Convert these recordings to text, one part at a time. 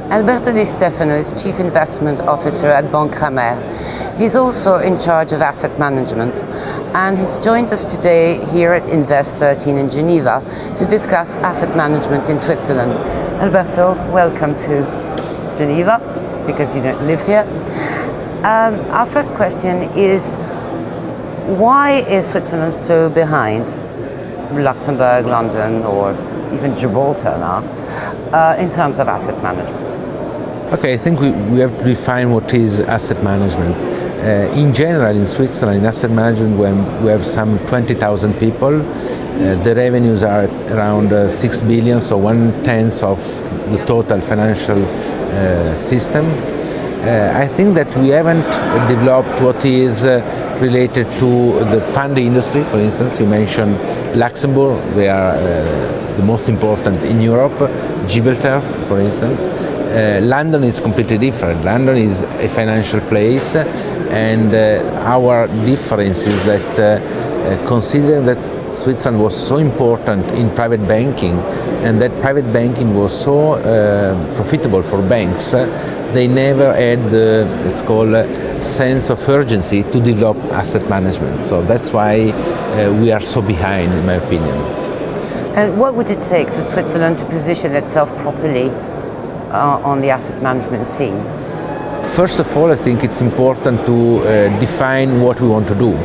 Alberto Di Stefano is Chief Investment Officer at Banque Cramer. He's also in charge of asset management, and he's joined us today here at Invest 13 in Geneva to discuss asset management in Switzerland. Alberto, welcome to Geneva, because you don't live here. Our first question is, why is Switzerland so behind Luxembourg, London, or even Gibraltar now, in terms of asset management? Okay, I think we have to define what is asset management. In general, in Switzerland, in asset management, we have some 20,000 people. The revenues are around 6 billion, so 1/10 of the total financial system. I think that we haven't developed what is related to the fund industry. For instance, you mentioned Luxembourg, they are the most important in Europe. Gibraltar, for instance. London is completely different. London is a financial place, and our difference is that considering that Switzerland was so important in private banking, and that private banking was so profitable for banks, they never had the, let's call, sense of urgency to develop asset management. So that's why we are so behind, in my opinion. And what would it take for Switzerland to position itself properly on the asset management scene? First of all, I think it's important to define what we want to do,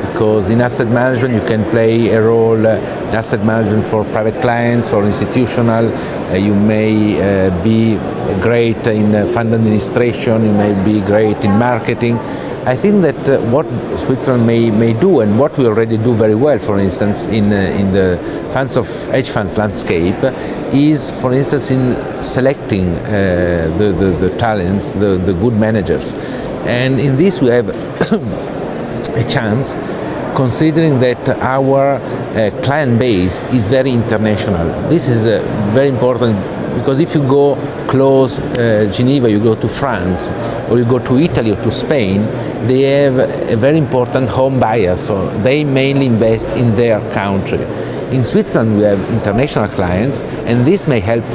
because in asset management you can play a role in asset management for private clients, for institutional. You may be great in fund administration, you may be great in marketing. I think that what Switzerland may do, and what we already do very well, for instance, in the hedge funds landscape, is, for instance, in selecting the talents, the good managers. And in this we have a chance, considering that our client base is very international. This is very important, because if you go close Geneva, you go to France, or you go to Italy or to Spain, they have a very important home bias, so they mainly invest in their country. In Switzerland we have international clients, and this may help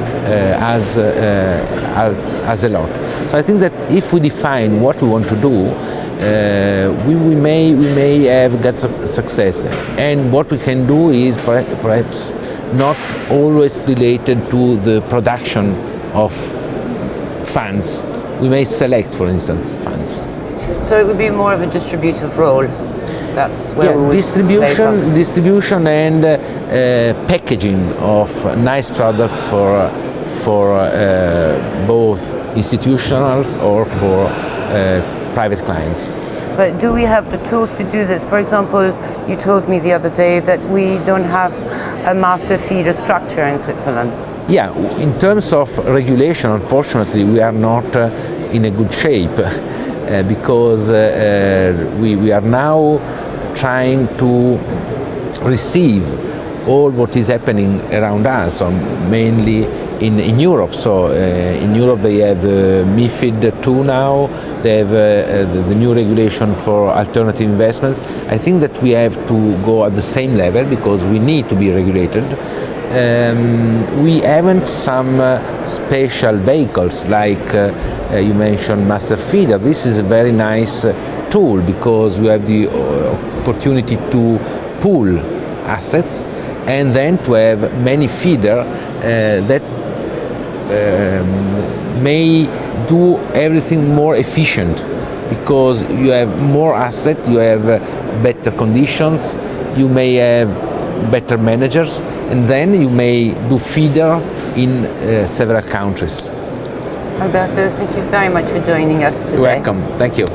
us a lot. So I think that if we define what we want to do, we may have got success, and what we can do is perhaps not always related to the production of funds. We may select, for instance, funds. So it would be more of a distributive role. That's where we would distribution and packaging of nice products for both institutionals or for private clients. But do we have the tools to do this? For example, you told me the other day that we don't have a master feeder structure in Switzerland. Yeah, in terms of regulation, unfortunately, we are not in a good shape because we are now trying to receive all what is happening around us, so mainly in Europe. So in Europe they have the MiFID II now, they have the new regulation for alternative investments. I think that we have to go at the same level, because we need to be regulated. We haven't some special vehicles like you mentioned master feeder. This is a very nice tool, because you have the opportunity to pool assets, and then to have many feeder that may do everything more efficient, because you have more asset, you have better conditions, you may have better managers, and then you may do feeder in several countries. Alberto, thank you very much for joining us today. You're welcome. Thank you.